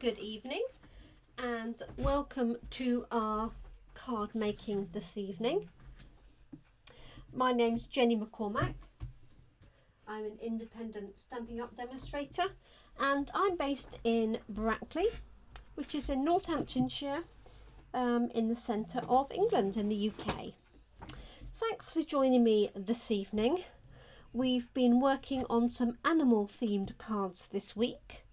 good evening and welcome to our card making this evening. My name's Jenny McCormack. I'm an independent Stampin' Up demonstrator and I'm based in Brackley, which is in Northamptonshire, in the centre of England in the UK. Thanks for joining me this evening. We've been working on some animal themed cards this week.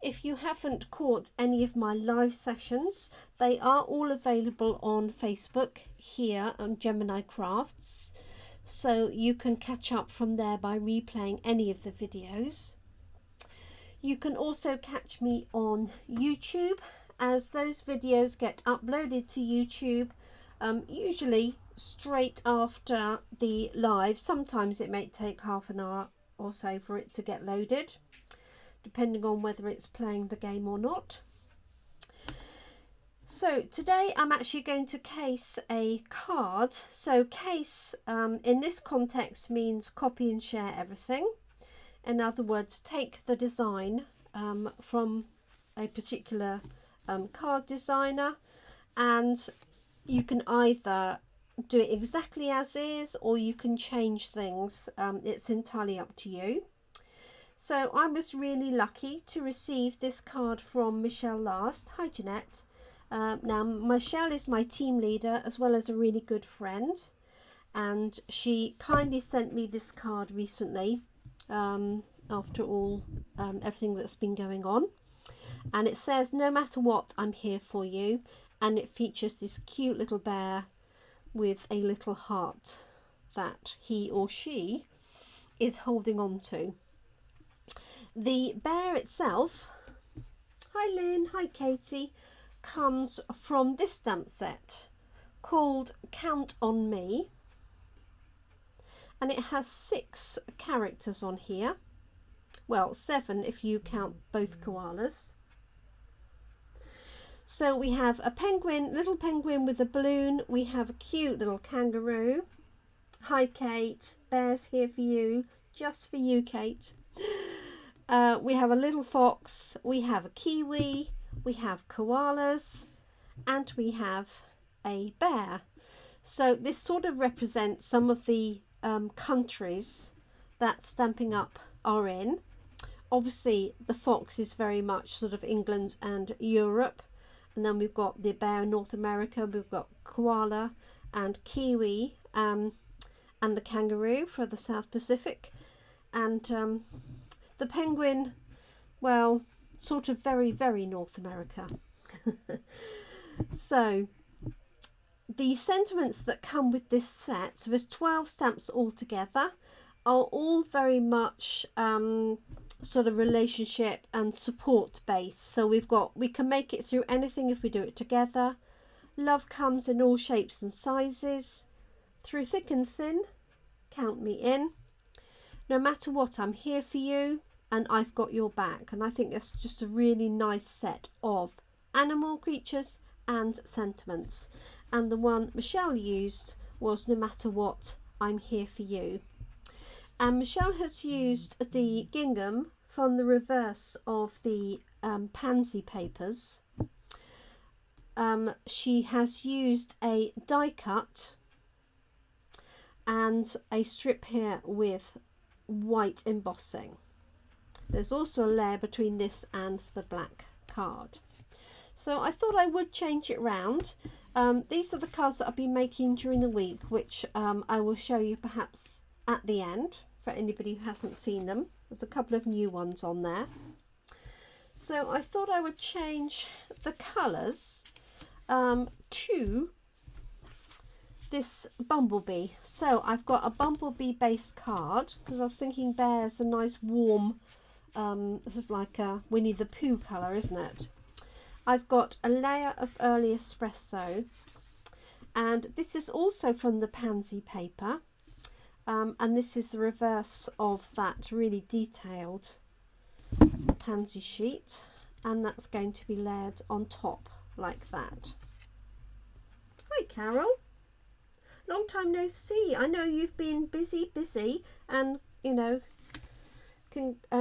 If you haven't caught any of my live sessions, they are all available on Facebook here on Jemini Crafts, so you can catch up from there by replaying any of the videos. You can also catch me on YouTube, as those videos get uploaded to YouTube usually straight after the live. Sometimes it may take half an hour or so for it to get loaded, depending on whether it's playing the game or not. So today I'm actually going to case a card. So case in this context means copy and share everything. In other words, take the design from a particular card designer, and you can either do it exactly as is or you can change things. It's entirely up to you. So I was really lucky to receive this card from Michelle last. Hi Jeanette. Now Michelle is my team leader as well as a really good friend, and she kindly sent me this card recently after all everything that's been going on, and it says, "No matter what, I'm here for you," and it features this cute little bear with a little heart that he or she is holding on to. The bear itself, hi Lynn, hi Katie, comes from this stamp set called Count on Me, and it has 6 characters on here. Well, 7 if you count both koalas. So we have a penguin, little penguin with a balloon. We have a cute little kangaroo. Hi Kate, bear's here for you, just for you Kate. We have a little fox, we have a kiwi, we have koalas, and we have a bear. So this sort of represents some of the countries that Stampin' Up are in. Obviously the fox is very much sort of England and Europe, and then we've got the bear in North America, we've got koala and kiwi, and the kangaroo for the South Pacific, and the penguin, well, sort of very, very North America. So the sentiments that come with this set, so there's 12 stamps altogether, are all very much sort of relationship and support based. So we can make it through anything if we do it together. Love comes in all shapes and sizes. Through thick and thin, count me in. No matter what, I'm here for you, and I've got your back. And I think that's just a really nice set of animal creatures and sentiments. And the one Michelle used was no matter what, I'm here for you. And Michelle has used the gingham from the reverse of the Pansy papers. She has used a die cut and a strip here with white embossing. There's also a layer between this and the black card. So I thought I would change it round. These are the cards that I've been making during the week, which I will show you perhaps at the end for anybody who hasn't seen them. There's a couple of new ones on there. So I thought I would change the colours to this Bumblebee. So I've got a Bumblebee based card because I was thinking bear's a nice warm, this is like a Winnie the Pooh colour, isn't it? I've got a layer of early espresso, and this is also from the Pansy paper, and this is the reverse of that really detailed Pansy sheet, and that's going to be layered on top like that. Hi Carol, long time no see. I know you've been busy and you know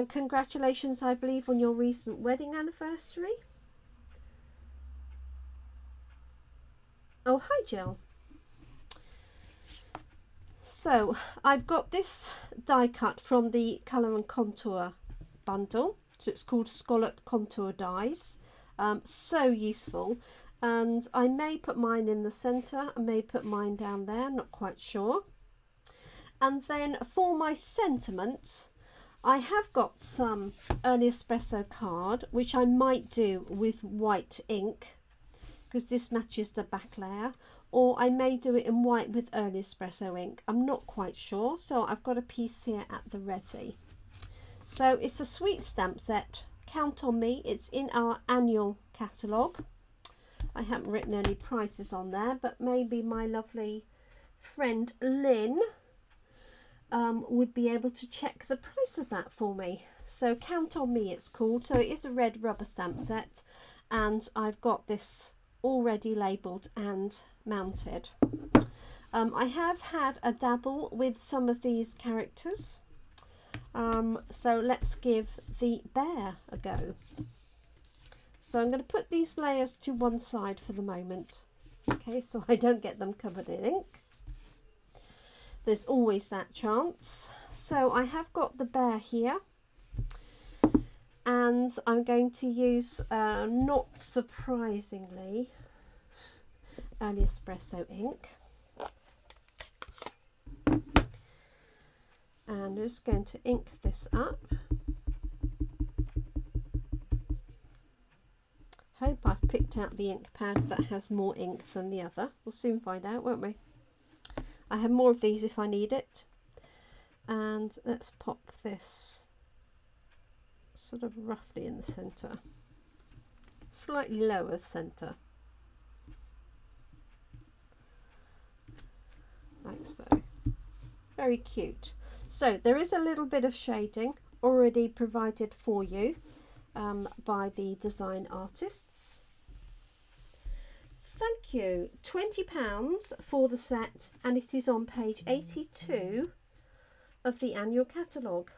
Congratulations, I believe, on your recent wedding anniversary. Oh, hi Jill. So I've got this die cut from the Colour and Contour bundle. So it's called Scallop Contour dies. So useful. And I may put mine in the centre, I may put mine down there, not quite sure. And then for my sentiments, I have got some early espresso card, which I might do with white ink, because this matches the back layer, or I may do it in white with early espresso ink. I'm not quite sure, so I've got a piece here at the ready. So it's a sweet stamp set. Count on me. It's in our annual catalogue. I haven't written any prices on there, but maybe my lovely friend Lynn would be able to check the price of that for me. So Count on Me it's called. So it is a red rubber stamp set, and I've got this already labelled and mounted. I have had a dabble with some of these characters, so let's give the bear a go. So I'm going to put these layers to one side for the moment, okay, so I don't get them covered in ink. There's always that chance. So I have got the bear here, and I'm going to use, not surprisingly, early espresso ink. And I'm just going to ink this up. Hope I've picked out the ink pad that has more ink than the other. We'll soon find out, won't we? I have more of these if I need it. And let's pop this sort of roughly in the centre. Slightly lower centre. Like so. Very cute. So there is a little bit of shading already provided for you by the design artists. Thank you. £20 for the set, and it is on page 82 of the annual catalogue.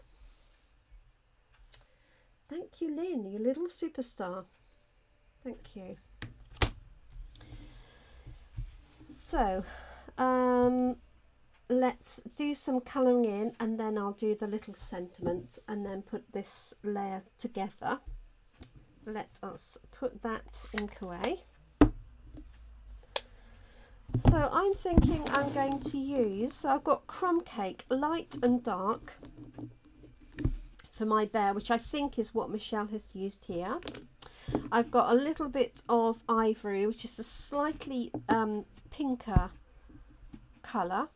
Thank you, Lynn, you little superstar. Thank you. So let's do some colouring in, and then I'll do the little sentiment and then put this layer together. Let us put that ink away. So I'm thinking I'm going to use, so I've got crumb cake, light and dark, for my bear, which I think is what Michelle has used here. I've got a little bit of ivory, which is a slightly pinker colour,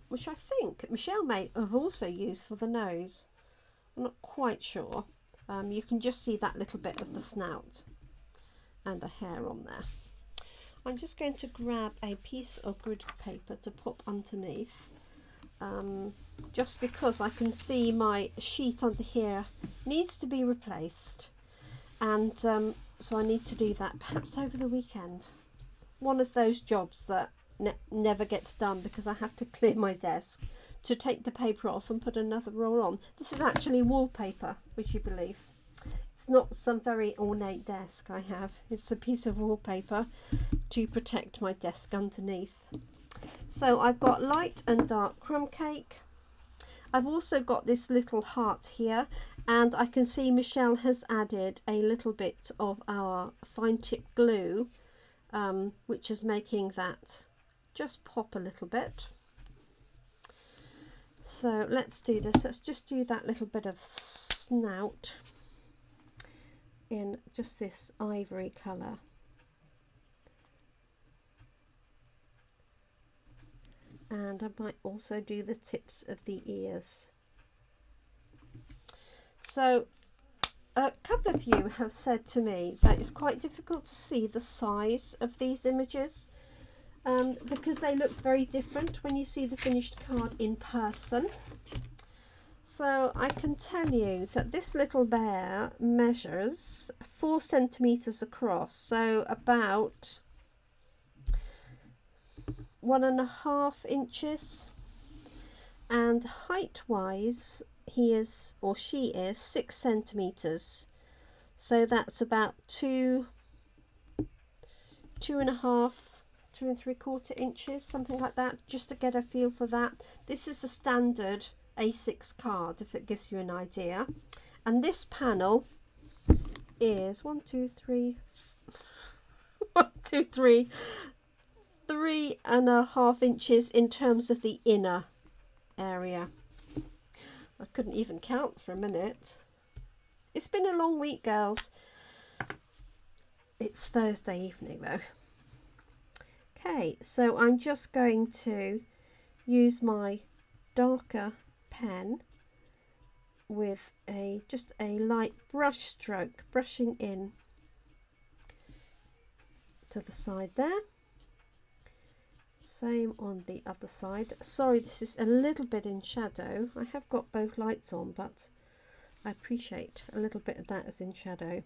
which I think Michelle may have also used for the nose. I'm not quite sure. You can just see that little bit of the snout and a hair on there. I'm just going to grab a piece of grid paper to pop underneath, just because I can see my sheet under here needs to be replaced, and so I need to do that perhaps over the weekend. One of those jobs that never gets done because I have to clear my desk to take the paper off and put another roll on. This is actually wallpaper, would you believe? It's not some very ornate desk I have. It's a piece of wallpaper to protect my desk underneath. So I've got light and dark crumb cake. I've also got this little heart here, and I can see Michelle has added a little bit of our fine tip glue, which is making that just pop a little bit. So let's do this. Let's just do that little bit of snout in just this ivory colour. And I might also do the tips of the ears. So a couple of you have said to me that it's quite difficult to see the size of these images because they look very different when you see the finished card in person. So I can tell you that this little bear measures 4 centimetres across, so about 1.5 inches, and height wise he is, or she is, 6 centimeters. So that's about 2.5, 2 3/4 inches, something like that, just to get a feel for that. This is the standard A6 card, if it gives you an idea. And this panel is 1 2 3 1 2 3 3.5 inches in terms of the inner area. I couldn't even count for a minute. It's been a long week, girls. It's Thursday evening though. Okay, so I'm just going to use my darker pen with just a light brush stroke, brushing in to the side there. Same on the other side. Sorry, this is a little bit in shadow. I have got both lights on, but I appreciate a little bit of that is in shadow.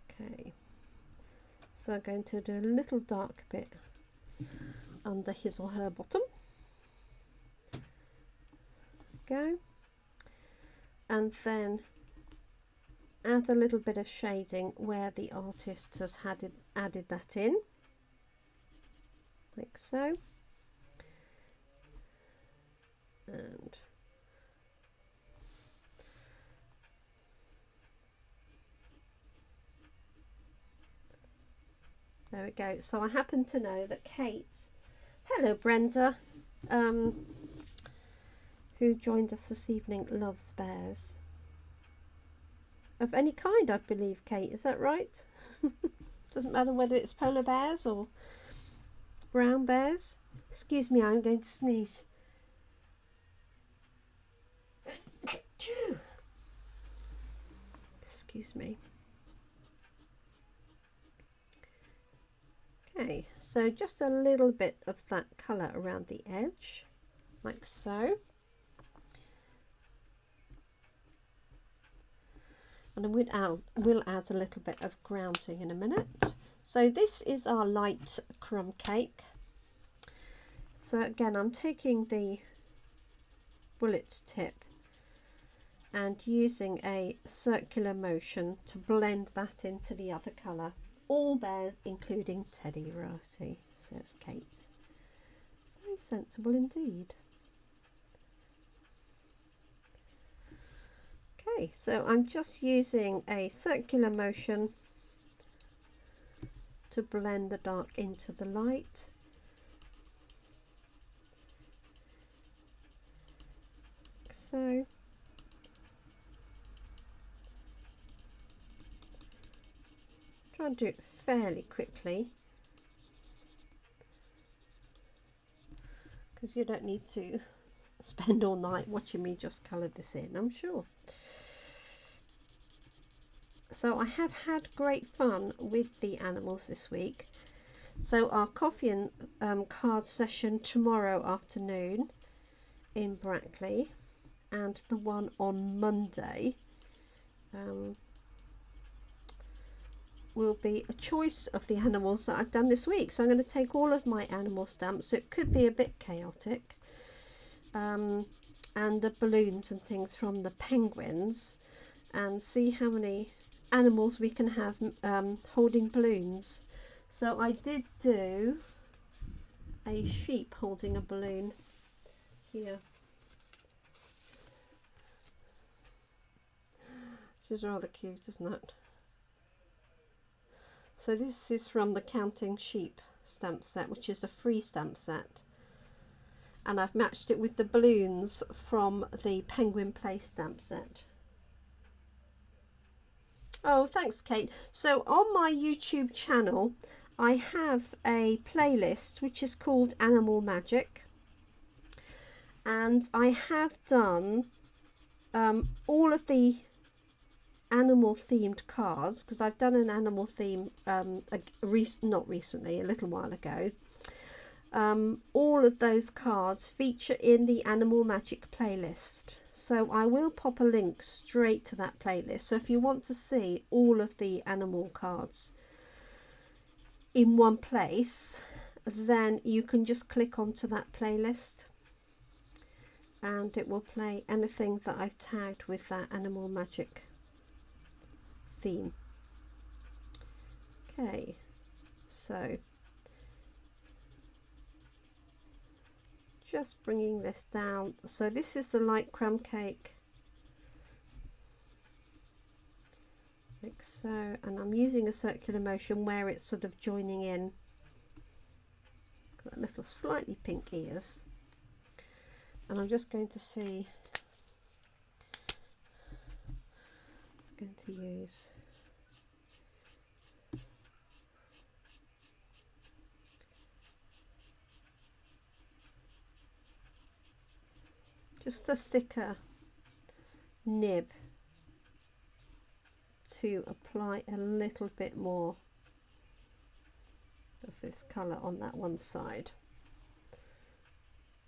Okay, so I'm going to do a little dark bit under his or her bottom. Go. And then add a little bit of shading where the artist has added that in, like so. And there we go. So I happen to know that Kate, hello Brenda, who joined us this evening, loves bears. Of any kind, I believe, Kate, is that right? Doesn't matter whether it's polar bears or brown bears. Excuse me, I'm going to sneeze. Excuse me. Okay, so just a little bit of that colour around the edge, like so. And we'll add a little bit of grounding in a minute. So this is our light crumb cake. So again, I'm taking the bullet tip and using a circular motion to blend that into the other colour. All bears, including Teddy variety, says Kate. Very sensible indeed. Okay, so I'm just using a circular motion to blend the dark into the light. Like so. Try and do it fairly quickly, because you don't need to spend all night watching me just colour this in, I'm sure. So I have had great fun with the animals this week. So our coffee and card session tomorrow afternoon in Brackley, and the one on Monday will be a choice of the animals that I've done this week. So I'm going to take all of my animal stamps, so it could be a bit chaotic, and the balloons and things from the penguins, and see how many animals we can have holding balloons. So I did do a sheep holding a balloon here. This is rather cute, isn't it? So this is from the Counting Sheep stamp set, which is a free stamp set, and I've matched it with the balloons from the Penguin Play stamp set. Oh, thanks, Kate. So on my YouTube channel, I have a playlist which is called Animal Magic, and I have done all of the animal themed cards, because I've done an animal theme not recently, a little while ago. All of those cards feature in the Animal Magic playlist. So I will pop a link straight to that playlist. So if you want to see all of the animal cards in one place, then you can just click onto that playlist. and it will play anything that I've tagged with that Animal Magic theme. Okay, so just bringing this down. So this is the light crumb cake, like so, and I'm using a circular motion where it's sort of joining in. Got little slightly pink ears, and I'm just going to see, I'm going to use just the thicker nib to apply a little bit more of this colour on that one side.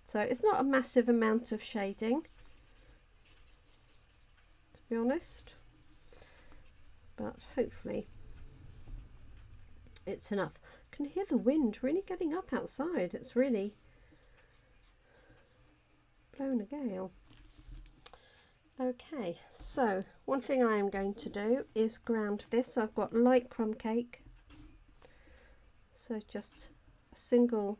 So it's not a massive amount of shading, to be honest, but hopefully it's enough. I can hear the wind really getting up outside. It's really blowing a gale. Okay, so one thing I am going to do is ground this. So I've got light crumb cake, so just a single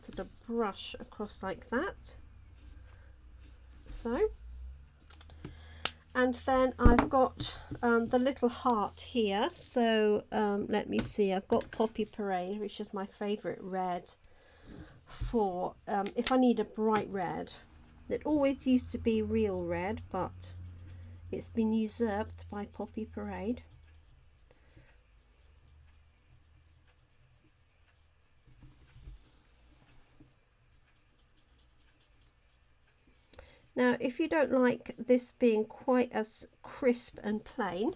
sort of brush across like that, so, and then I've got the little heart here. So let me see, I've got Poppy Parade, which is my favourite red for if I need a bright red. It always used to be real red, but it's been usurped by Poppy Parade. Now, if you don't like this being quite as crisp and plain,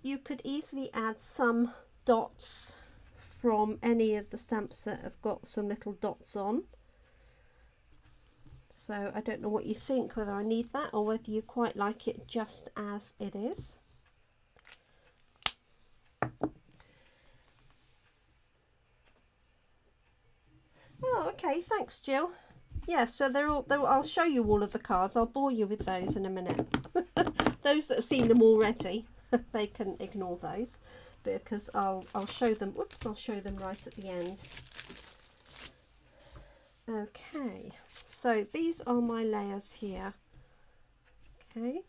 you could easily add some dots from any of the stamps that have got some little dots on. So I don't know what you think, whether I need that or whether you quite like it just as it is. Oh, okay, thanks, Jill. Yeah, so they're all, I'll show you all of the cards. I'll bore you with those in a minute. Those that have seen them already, they can ignore those, because I'll show them. Whoops, I'll show them right at the end. Okay, so these are my layers here. Okay,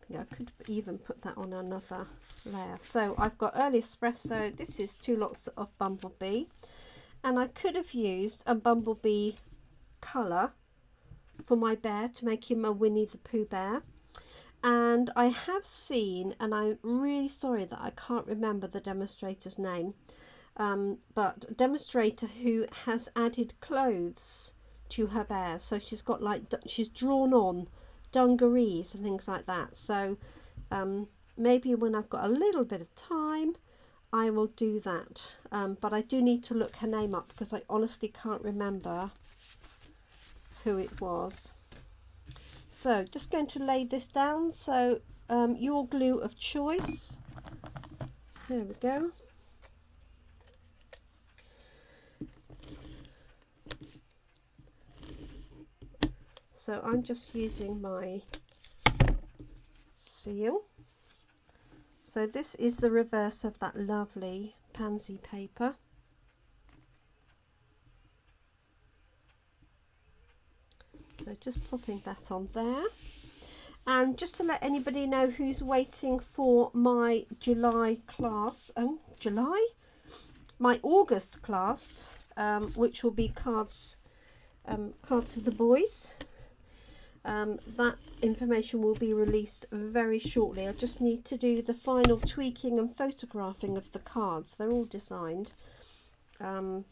yeah, I could even put that on another layer. So I've got early espresso. This is 2 lots of Bumblebee. And I could have used a Bumblebee colour for my bear to make him a Winnie the Pooh bear. And I have seen, and I'm really sorry that I can't remember the demonstrator's name, but a demonstrator who has added clothes to her bear. So she's got like, she's drawn on dungarees and things like that. So maybe when I've got a little bit of time, I will do that, but I do need to look her name up because I honestly can't remember who it was. So just going to lay this down. So your glue of choice, there we go. So I'm just using my seal. So this is the reverse of that lovely Pansy paper. So just popping that on there. And just to let anybody know who's waiting for my July class, my August class, which will be cards of the boys. That information will be released very shortly. I just need to do the final tweaking and photographing of the cards. They're all designed, and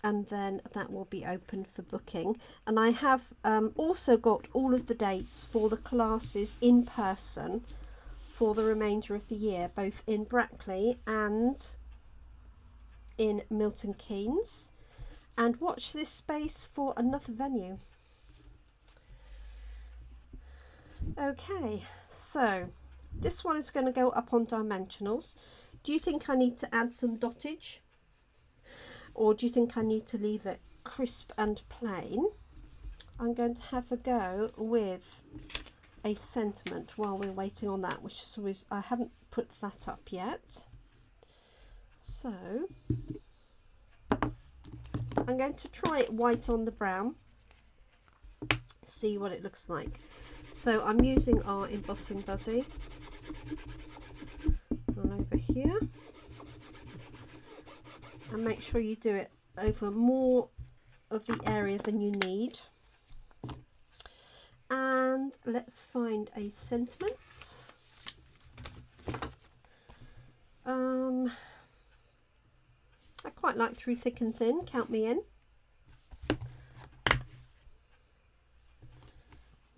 then that will be open for booking. And I have also got all of the dates for the classes in person for the remainder of the year, both in Brackley and in Milton Keynes. And watch this space for another venue. Okay, so this one is going to go up on dimensionals. Do you think I need to add some dottage, or do you think I need to leave it crisp and plain? I'm going to have a go with a sentiment while we're waiting on that, which is always, I haven't put that up yet. So I'm going to try it white on the brown, see what it looks like. So I'm using our embossing buddy on over here, and make sure you do it over more of the area than you need. And let's find a sentiment. I quite like Through Thick and Thin, count me in.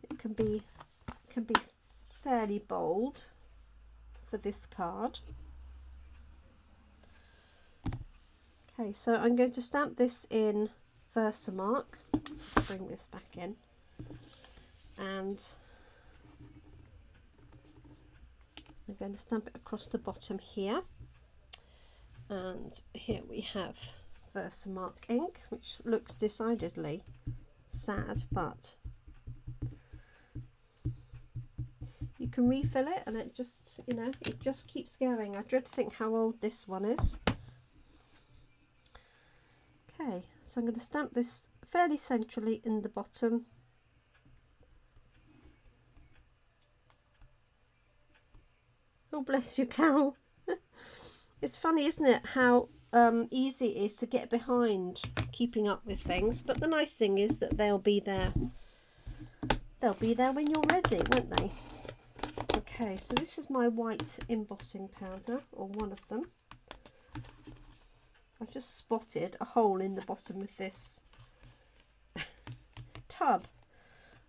It can be fairly bold for this card. Okay, so I'm going to stamp this in Versamark. Let's bring this back in, and I'm going to stamp it across the bottom here. And here we have Versamark ink, which looks decidedly sad, but you can refill it, and it just, you know, it just keeps going. I dread to think how old this one is. Okay, so I'm going to stamp this fairly centrally in the bottom. Oh, bless you, Carol. It's funny, isn't it, how easy it is to get behind keeping up with things, but the nice thing is that they'll be there. They'll be there when you're ready, won't they? Okay, so this is my white embossing powder, or one of them. I've just spotted a hole in the bottom of this tub,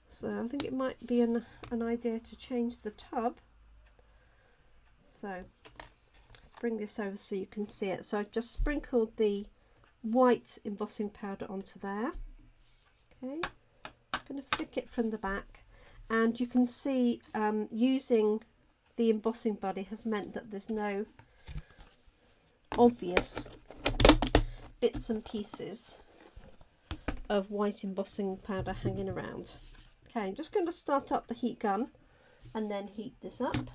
so I think it might be an idea to change the tub. So bring this over so you can see it. So I've just sprinkled the white embossing powder onto there. Okay, I'm going to flick it from the back, and you can see using the embossing buddy has meant that there's no obvious bits and pieces of white embossing powder hanging around. Okay, I'm just going to start up the heat gun and then heat this up.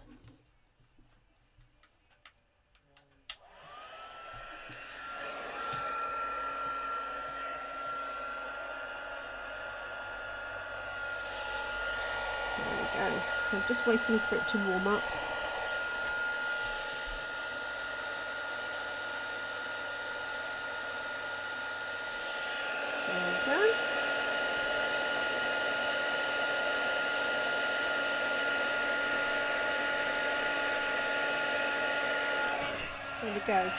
So I'm just waiting for it to warm up. There we go. There we go.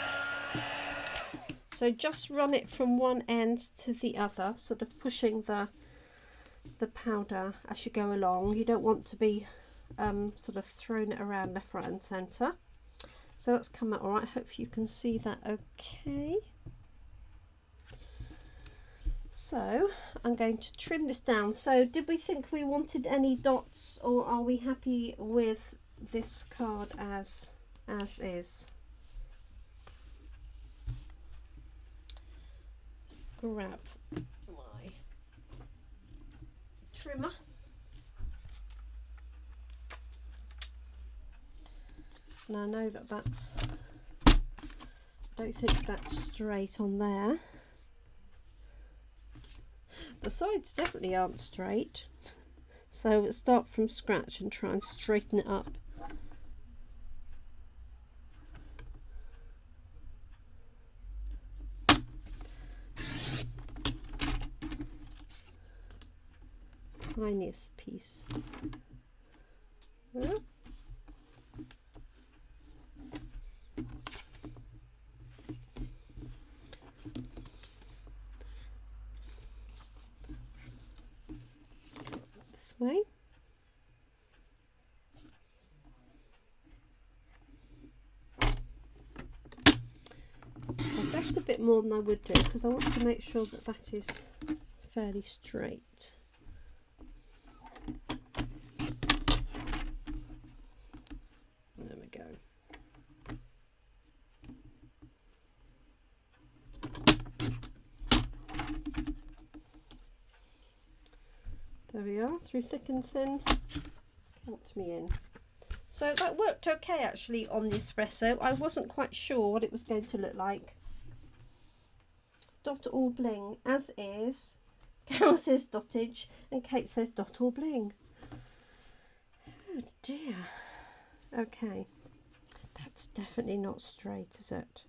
So just run it from one end to the other, sort of pushing the powder as you go along. You don't want to be sort of throwing it around left, right and centre. So that's come out all right. Hope you can see that okay. So I'm going to trim this down. So did we think we wanted any dots, or are we happy with this card as is? Just grab my trimmer. And I know that that's, I don't think that's straight on there. The sides definitely aren't straight, so we'll start from scratch and try and straighten it up. Tiniest piece. Yeah. This way. I've left a bit more than I would do because I want to make sure that that is fairly straight. There we go. we are, through thick and thin. Count me in. So that worked okay actually on the espresso. I wasn't quite sure what it was going to look like. Dot all bling as is. Carol says dottage and Kate says dot all bling. Oh dear. Okay. That's definitely not straight, is it?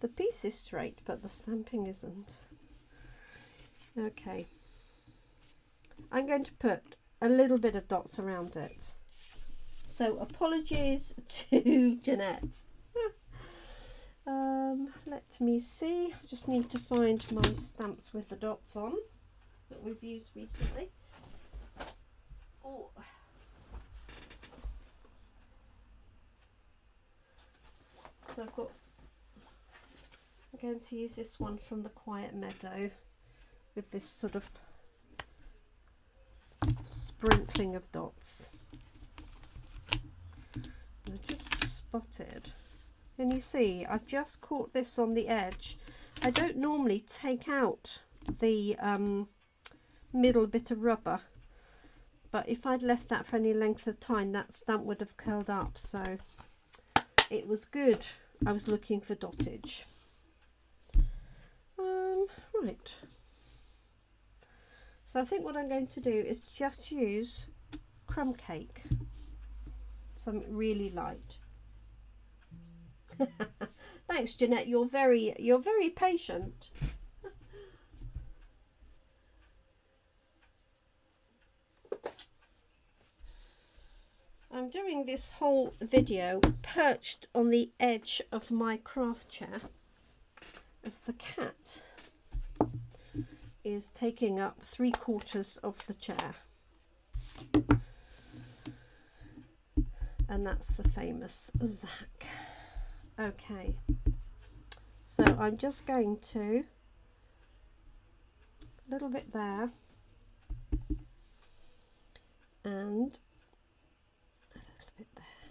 The piece is straight, but the stamping isn't. Okay. I'm going to put a little bit of dots around it. So apologies to Jeanette. Let me see. I just need to find my stamps with the dots on that we've used recently. Oh. So I'm going to use this one from the Quiet Meadow with this sort of sprinkling of dots. I just spotted, and you see I've just caught this on the edge. I don't normally take out the middle bit of rubber, but if I'd left that for any length of time, that stamp would have curled up, so it was good. I was looking for dottage. Right, so I think what I'm going to do is just use crumb cake, something really light. Thanks, Jeanette. You're very patient. I'm doing this whole video perched on the edge of my craft chair, as the cat is taking up 3/4 of the chair, and that's the famous Zach. Okay, so I'm just going to a little bit there and a little bit there,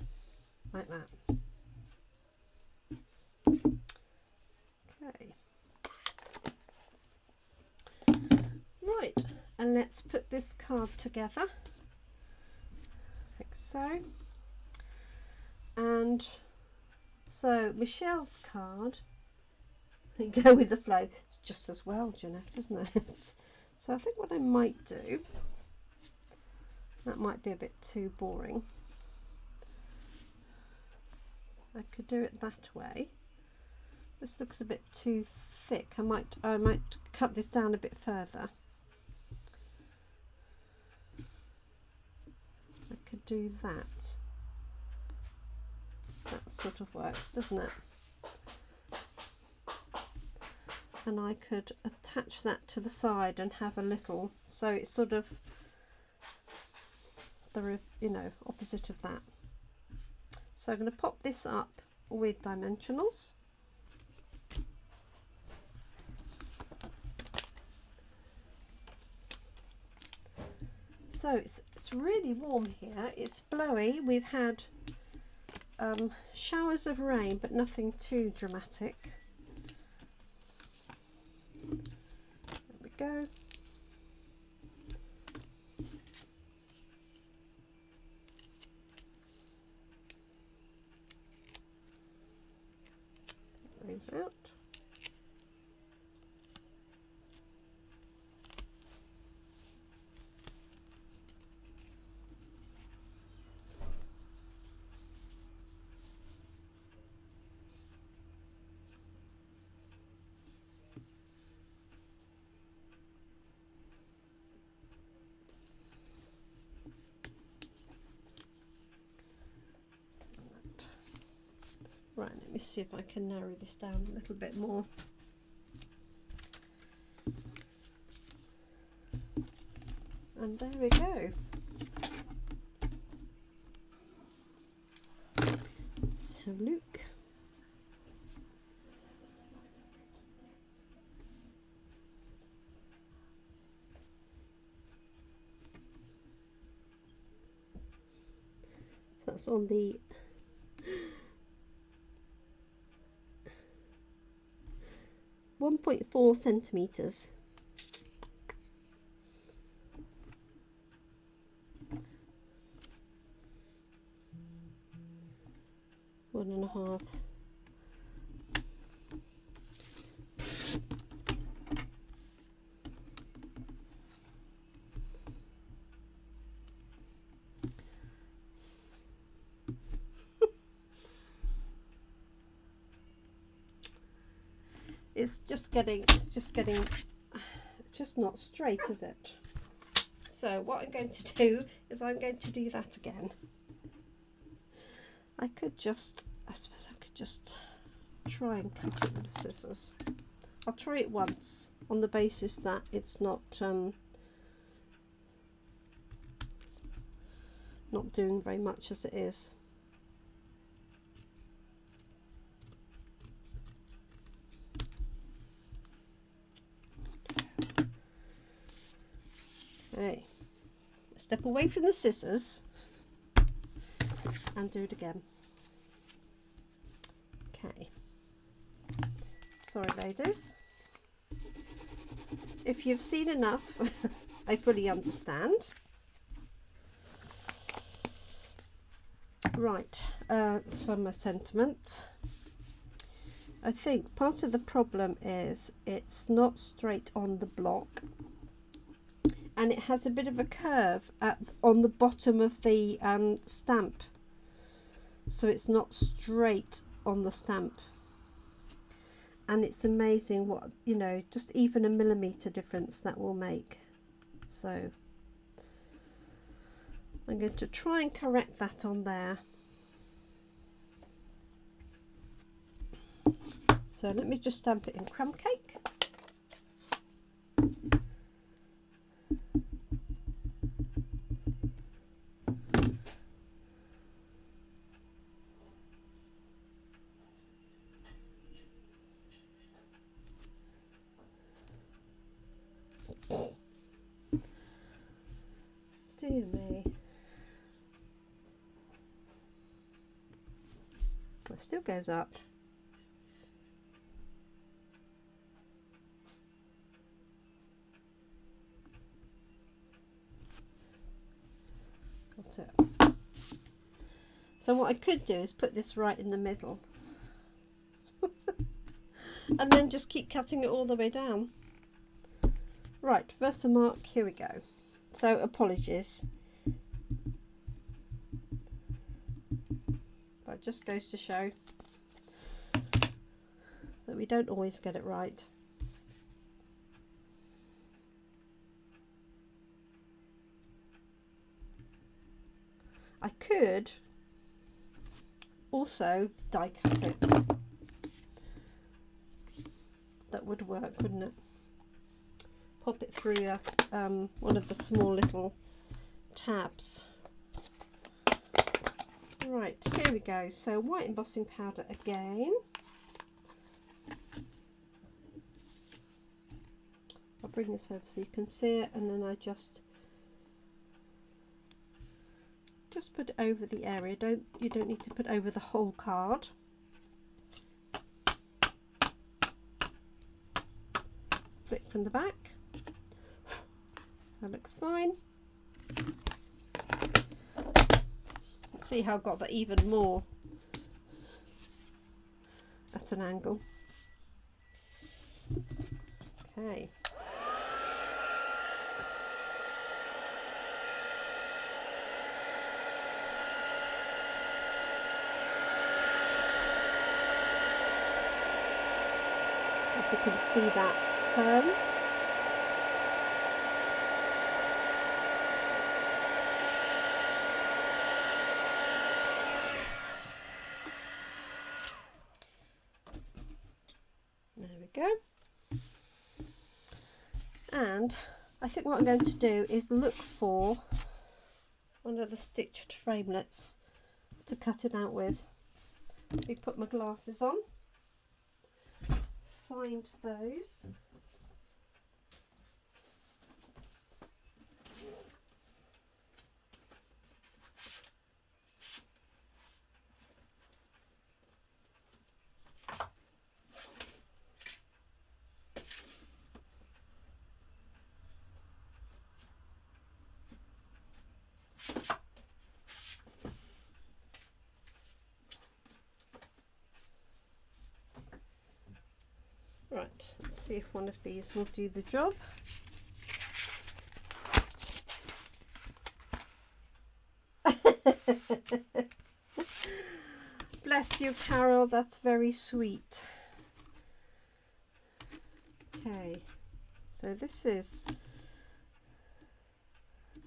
like that. Okay. Right, and let's put this card together, like so. And so Michelle's card, you go with the flow, it's just as well, Jeanette, isn't it? So I think what I might do, that might be a bit too boring. I could do it that way. This looks a bit too thick. I might cut this down a bit further. I could do that. That sort of works, doesn't it? And I could attach that to the side and have a little, so it's sort of the, you know, opposite of that. So I'm going to pop this up with dimensionals. So it's really warm here. It's blowy. We've had showers of rain, but nothing too dramatic. There we go. Get those out. Right, let me see if I can narrow this down a little bit more. And there we go. Let's have a look. That's on the 4 centimeters. One and a half. It's just not straight, is it? So what I'm going to do is I'm going to do that again. I suppose I could just try and cut it with the scissors. I'll try it once on the basis that it's not doing very much as it is. Okay, step away from the scissors and do it again. Okay, sorry ladies, if you've seen enough, I fully understand. Right, that's from my sentiment. I think part of the problem is it's not straight on the block, and it has a bit of a curve on the bottom of the stamp, so it's not straight on the stamp. And it's amazing what, you know, just even a millimetre difference that will make. So I'm going to try and correct that on there. So let me just stamp it in crumb cake. Dear me. It still goes up. Got it. So what I could do is put this right in the middle and then just keep cutting it all the way down. Right, vertical mark, here we go. So apologies, but it just goes to show that we don't always get it right. I could also die cut it. That would work, wouldn't it? Pop it through one of the small little tabs. Right, here we go. So white embossing powder again. I'll bring this over so you can see it, and then I just put it over the area. You don't need to put over the whole card. Flick from the back. That looks fine. See how I've got that even more at an angle. Okay. If you can see that turn. There we go. And I think what I'm going to do is look for one of the stitched framelits to cut it out with. Let me put my glasses on. Find those. Let's see if one of these will do the job. Bless you, Carol, that's very sweet. Okay, so this is,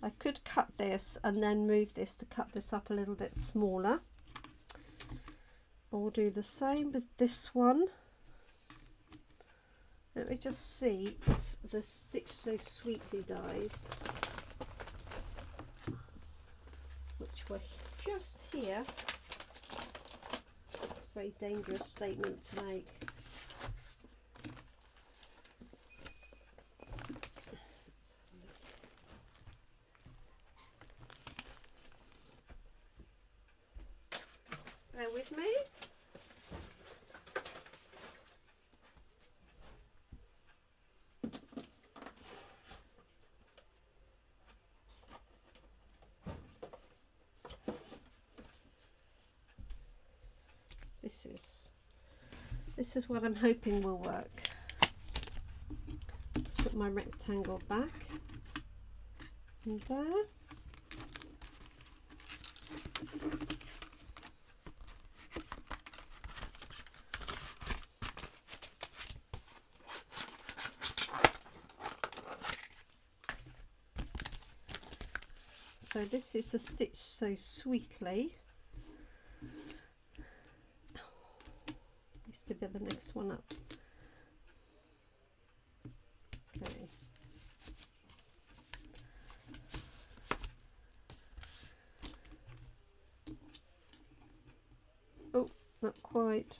I could cut this and then move this to cut this up a little bit smaller. I'll do the same with this one. Let me just see if the Stitch So Sweetly dies, which we're just here. It's a very dangerous statement to make. Bear with me. This is what I'm hoping will work. Let's put my rectangle back in there. So this is the Stitch So Sweetly. Needs to be the next one up. Okay. Oh, not quite.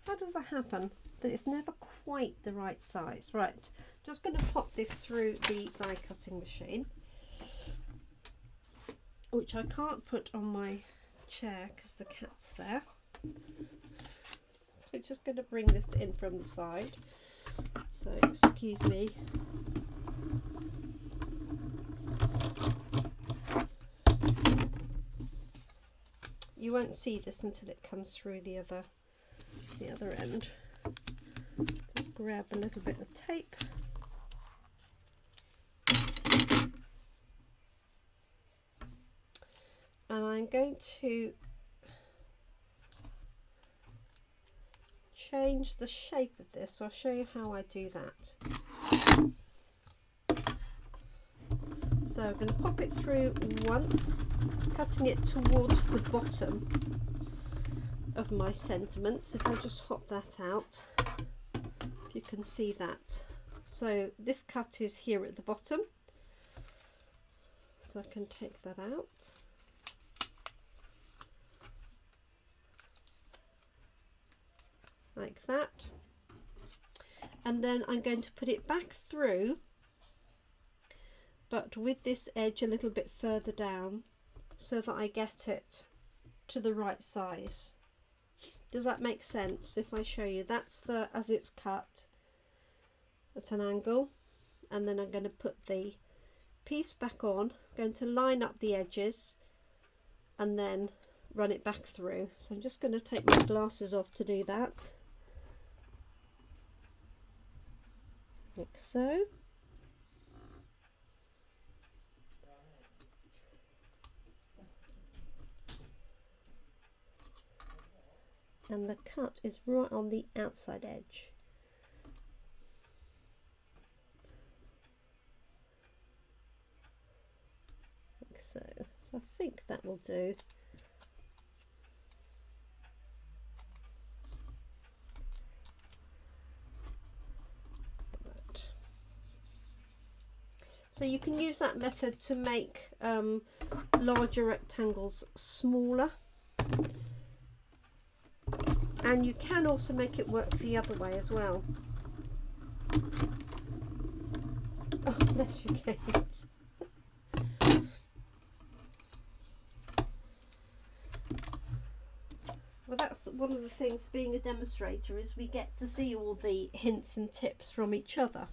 How does that happen? That it's never quite the right size. Right, just going to pop this through the die cutting machine, which I can't put on my chair because the cat's there. So I'm just going to bring this in from the side. So excuse me. You won't see this until it comes through the other end. Just grab a little bit of tape. And I'm going to change the shape of this. So I'll show you how I do that. So I'm going to pop it through once, cutting it towards the bottom of my sentiments. If I just hop that out, if you can see that. So this cut is here at the bottom. So I can take that out. Like that, and then I'm going to put it back through, but with this edge a little bit further down so that I get it to the right size. Does that make sense? If I show you, that's the as it's cut at an angle, and then I'm going to put the piece back on, going to line up the edges and then run it back through. So I'm just going to take my glasses off to do that. Like so. And the cut is right on the outside edge. Like so. So I think that will do. So you can use that method to make larger rectangles smaller, and you can also make it work the other way as well. Oh, bless you, Kate. Well, that's one of the things being a demonstrator, is we get to see all the hints and tips from each other.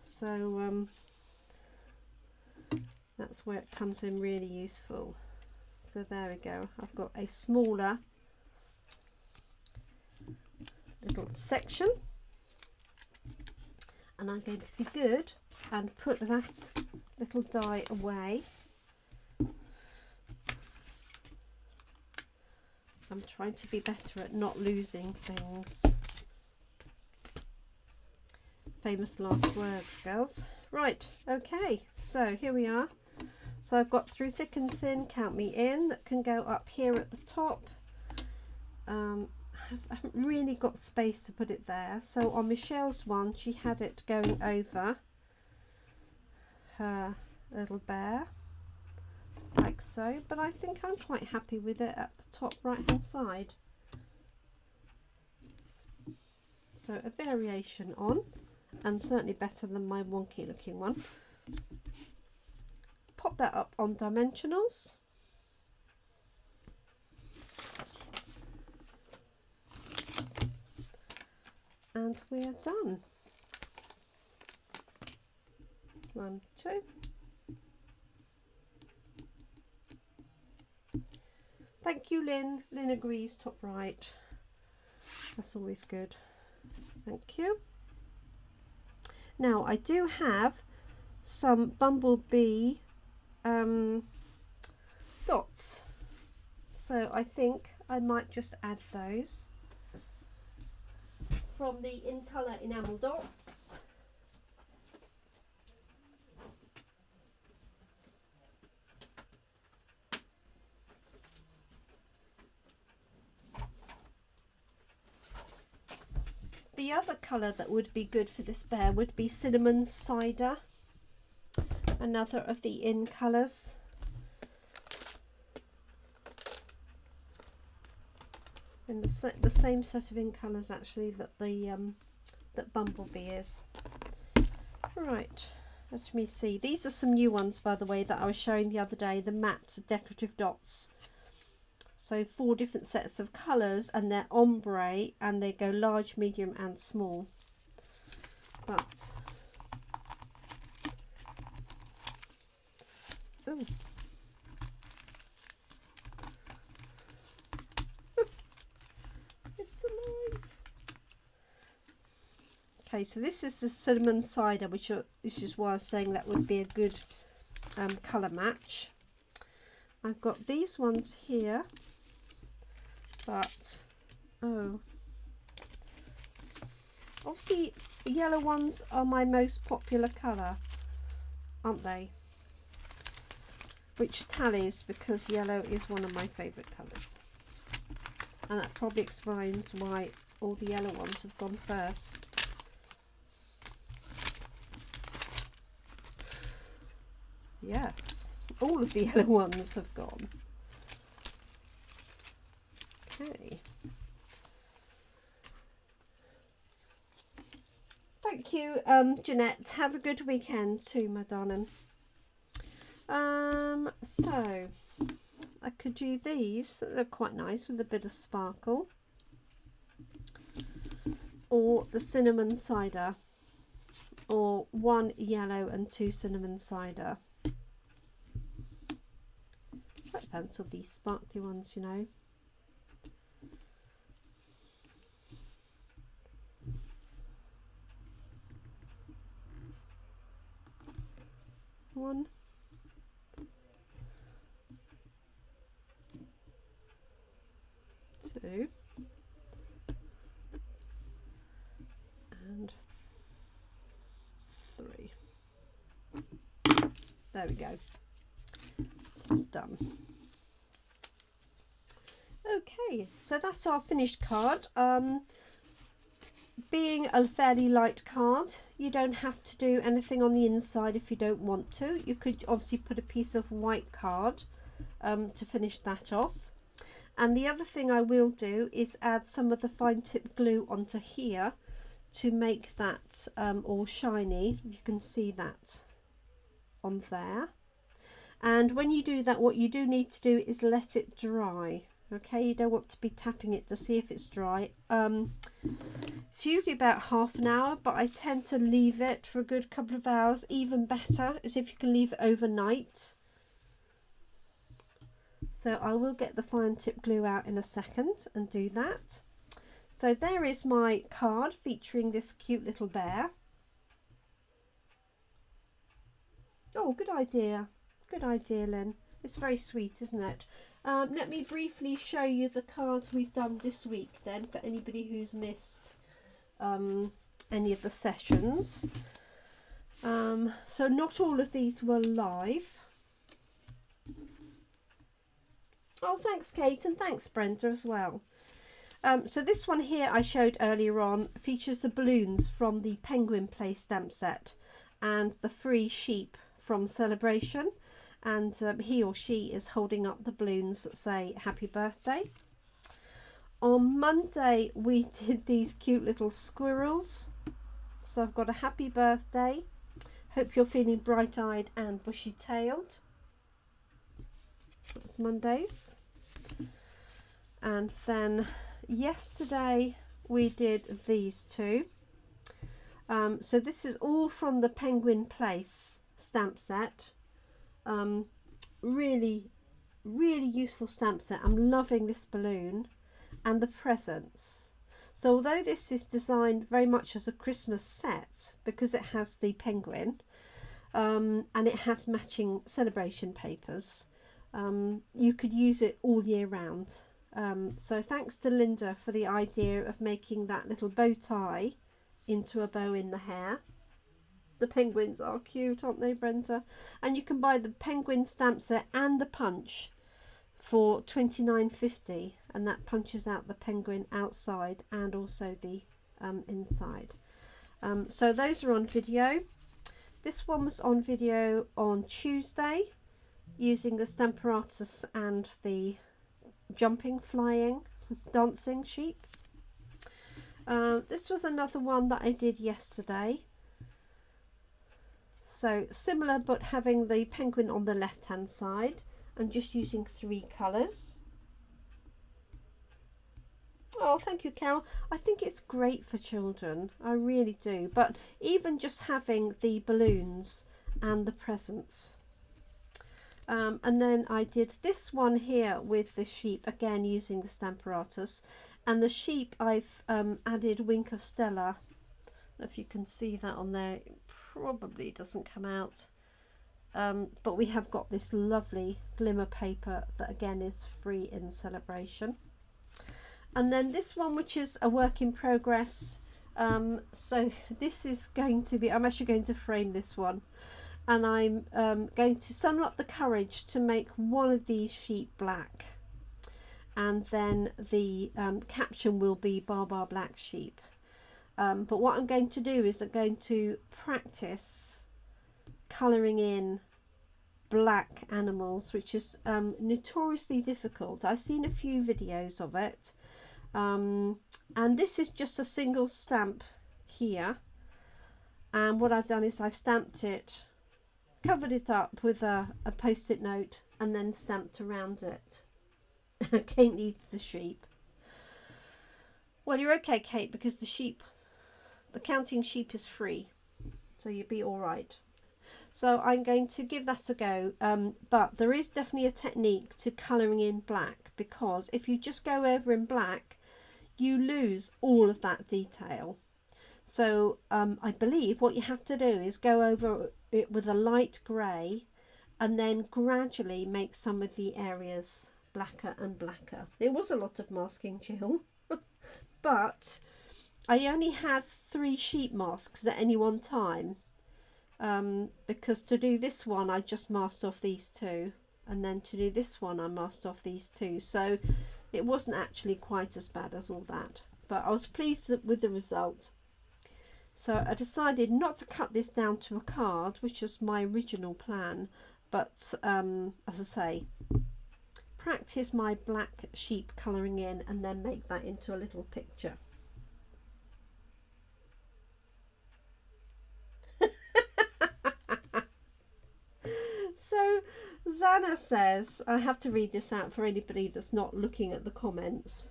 So that's where it comes in really useful. So there we go. I've got a smaller section, and I'm going to be good and put that little die away. I'm trying to be better at not losing things. Famous last words, girls. Right, okay, so here we are. So I've got through thick and thin, count me in, that can go up here at the top. I haven't really got space to put it there. So on Michelle's one, she had it going over her little bear, like so. But I think I'm quite happy with it at the top right hand side. So a variation on, and certainly better than my wonky looking one. Pop that up on dimensionals. And we are done. 1, 2. Thank you, Lynn. Lynn agrees, top right. That's always good. Thank you. Now I do have some Bumblebee dots, so I think I might just add those from the In Colour enamel dots. The other colour that would be good for this bear would be Cinnamon Cider, another of the In Colours. In the same set of In Colours actually that the that Bumblebee is. Right, let me see. These are some new ones, by the way, that I was showing the other day, the matte decorative dots. So 4 different sets of colours, and they're ombre, and they go large, medium and small. But oh, it's alive. Okay, so this is the Cinnamon Cider, which is why I was saying that would be a good colour match. I've got these ones here, but oh, obviously the yellow ones are my most popular colour, aren't they? Which tallies, because yellow is one of my favourite colours, and that probably explains why all the yellow ones have gone first. Yes, all of the yellow ones have gone. Okay. Thank you, Jeanette. Have a good weekend too, my darling. So I could do these. They're quite nice with a bit of sparkle. Or the Cinnamon Cider. Or 1 yellow and 2 cinnamon cider. I fancy these sparkly ones, you know. One, two, and 3. There we go. It's done. Okay, so that's our finished card. Being a fairly light card, you don't have to do anything on the inside if you don't want to. You could obviously put a piece of white card to finish that off. And the other thing I will do is add some of the fine tip glue onto here to make that all shiny. You can see that on there. And when you do that, what you do need to do is let it dry. Okay, you don't want to be tapping it to see if it's dry. It's usually about half an hour, but I tend to leave it for a good couple of hours. Even better is if you can leave it overnight. So I will get the fine tip glue out in a second and do that. So there is my card featuring this cute little bear. Oh, good idea. Good idea, Lynn. It's very sweet, isn't it? Let me briefly show you the cards we've done this week then, for anybody who's missed any of the sessions. So not all of these were live. Oh, thanks, Kate, and thanks, Brenda, as well. So this one here I showed earlier on features the balloons from the Penguin Play stamp set and the free sheep from Celebration, and he or she is holding up the balloons that say happy birthday. On Monday we did these cute little squirrels, so I've got a happy birthday, hope you're feeling bright-eyed and bushy-tailed. That's Mondays. And then yesterday we did these two. So this is all from the Penguin Place stamp set. Really useful stamp set. I'm loving this balloon and the presents. So although this is designed very much as a Christmas set because it has the penguin and it has matching celebration papers, you could use it all year round. So thanks to Linda for the idea of making that little bow tie into a bow in the hair. The penguins are cute, aren't they, Brenda? And you can buy the penguin stamp set and the punch for $29.50, and that punches out the penguin outside and also the inside. So those are on video. This one was on video on Tuesday using the Stamparatus and the jumping, flying, dancing sheep. This was another one that I did yesterday. So similar, but having the penguin on the left hand side and just using 3 colours. Oh, thank you, Carol. I think it's great for children. I really do. But even just having the balloons and the presents. And then I did this one here with the sheep, again using the Stamparatus. And the sheep I've added Wink of Stella. If you can see that on there, it probably doesn't come out. But we have got this lovely glimmer paper that again is free in Celebration. And then this one, which is a work in progress. So this is going to be, I'm actually going to frame this one. And I'm going to summon up the courage to make one of these sheep black. And then the caption will be Bar Bar Black Sheep. But what I'm going to do is I'm going to practice colouring in black animals, which is notoriously difficult. I've seen a few videos of it. And this is just a single stamp here. And what I've done is I've stamped it, covered it up with a post-it note, and then stamped around it. Kate needs the sheep. Well, you're okay, Kate, because the counting sheep is free, so you'll be all right. So I'm going to give that a go, but there is definitely a technique to colouring in black, because if you just go over in black, you lose all of that detail. So I believe what you have to do is go over it with a light grey and then gradually make some of the areas blacker and blacker. It was a lot of masking, Jill, but I only had 3 sheep masks at any one time, because to do this one I just masked off these 2, and then to do this one I masked off these 2, so it wasn't actually quite as bad as all that, but I was pleased with the result. So I decided not to cut this down to a card, which was my original plan, but as I say, practice my black sheep colouring in and then make that into a little picture. So Zana says, I have to read this out for anybody that's not looking at the comments.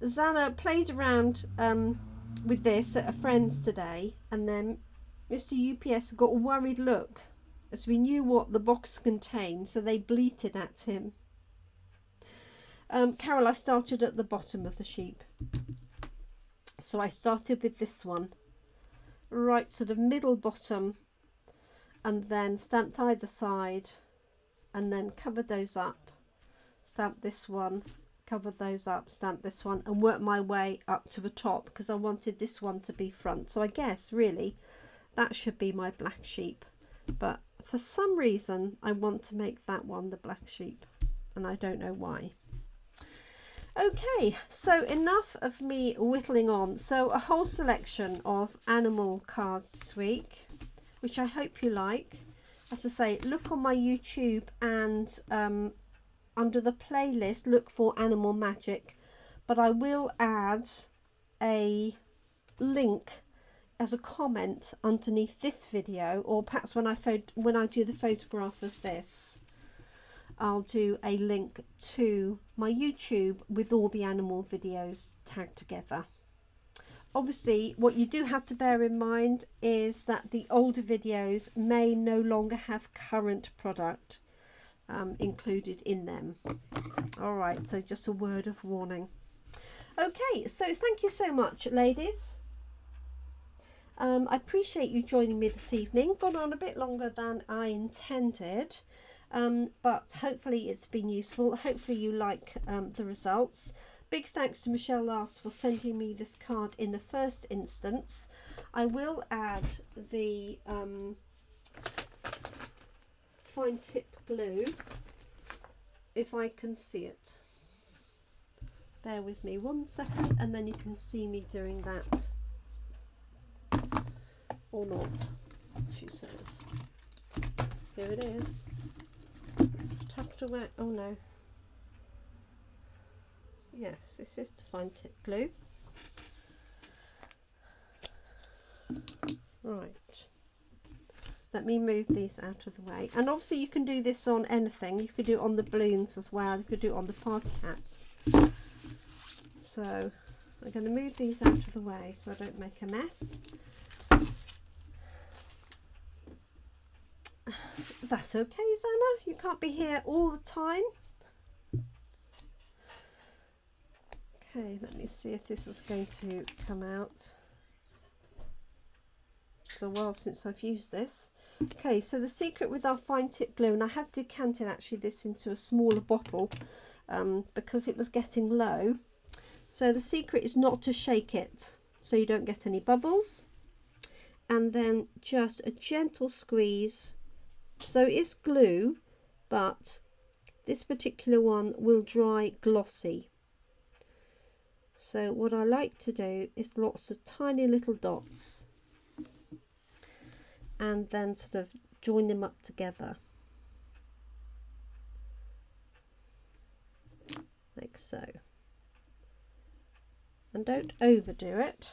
Zana played around with this at a friend's today, and then Mr. UPS got a worried look as we knew what the box contained, so they bleated at him. Carol, I started at the bottom of the sheep. So I started with this one, right sort of middle bottom, and then stamped either side, and then covered those up, stamped this one, covered those up, stamped this one, and worked my way up to the top because I wanted this one to be front. So I guess really that should be my black sheep, but for some reason I want to make that one the black sheep, and I don't know why. Okay, so enough of me whittling on. So a whole selection of animal cards this week, which I hope you like. As I say, look on my YouTube, and under the playlist look for Animal Magic, but I will add a link as a comment underneath this video, or perhaps when I do the photograph of this, I'll do a link to my YouTube with all the animal videos tagged together. Obviously, what you do have to bear in mind is that the older videos may no longer have current product included in them. All right, so just a word of warning. Okay, so thank you so much, ladies. I appreciate you joining me this evening. Gone on a bit longer than I intended. But hopefully it's been useful. Hopefully you like the results. Big thanks to Michelle Last for sending me this card in the first instance. I will add the fine tip glue if I can see it. Bear with me 1 second, and then you can see me doing that or not, she says. Here it is. It's tucked away. Oh no. Yes, this is the fine tip glue. Right. Let me move these out of the way. And obviously you can do this on anything. You could do it on the balloons as well. You could do it on the party hats. So I'm going to move these out of the way so I don't make a mess. That's okay, Zana. You can't be here all the time. Okay, let me see if this is going to come out. It's a while since I've used this. Okay, so the secret with our fine tip glue, and I have decanted actually this into a smaller bottle because it was getting low. So the secret is not to shake it so you don't get any bubbles, and then just a gentle squeeze. So it's glue, but this particular one will dry glossy. So what I like to do is lots of tiny little dots and then sort of join them up together like so. And don't overdo it.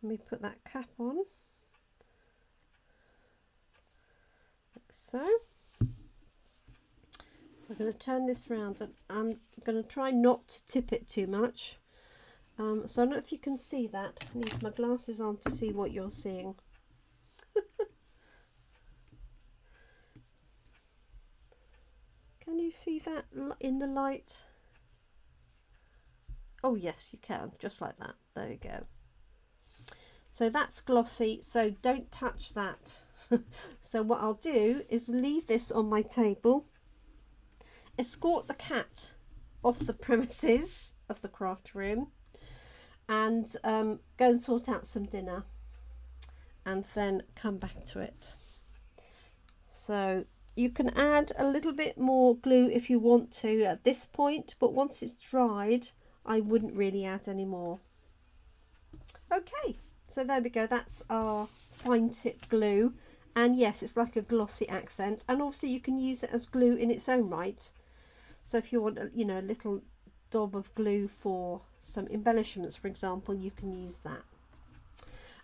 Let me put that cap on. So I'm going to turn this round, and I'm going to try not to tip it too much. So I don't know if you can see that. I need my glasses on to see what you're seeing. Can you see that in the light? Oh yes, you can, just like that. There you go. So that's glossy, so don't touch that. So what I'll do is leave this on my table, escort the cat off the premises of the craft room, and go and sort out some dinner, and then come back to it. So you can add a little bit more glue if you want to at this point, but once it's dried I wouldn't really add any more. Okay, so there we go. That's our fine tip glue. And yes, it's like a glossy accent, and obviously you can use it as glue in its own right. So if you want a, you know, a little daub of glue for some embellishments, for example, you can use that.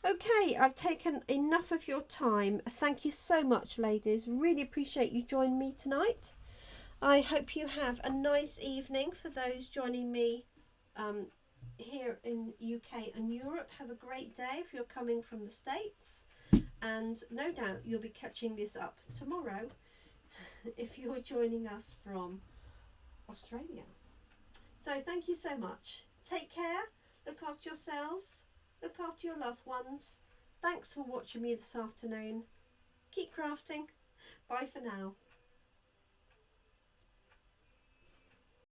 Okay, I've taken enough of your time. Thank you so much, ladies. Really appreciate you joining me tonight. I hope you have a nice evening. For those joining me here in UK and Europe, have a great day if you're coming from the States. And no doubt you'll be catching this up tomorrow if you're joining us from Australia. So thank you so much. Take care, look after yourselves, look after your loved ones. Thanks for watching me this afternoon. Keep crafting. Bye for now.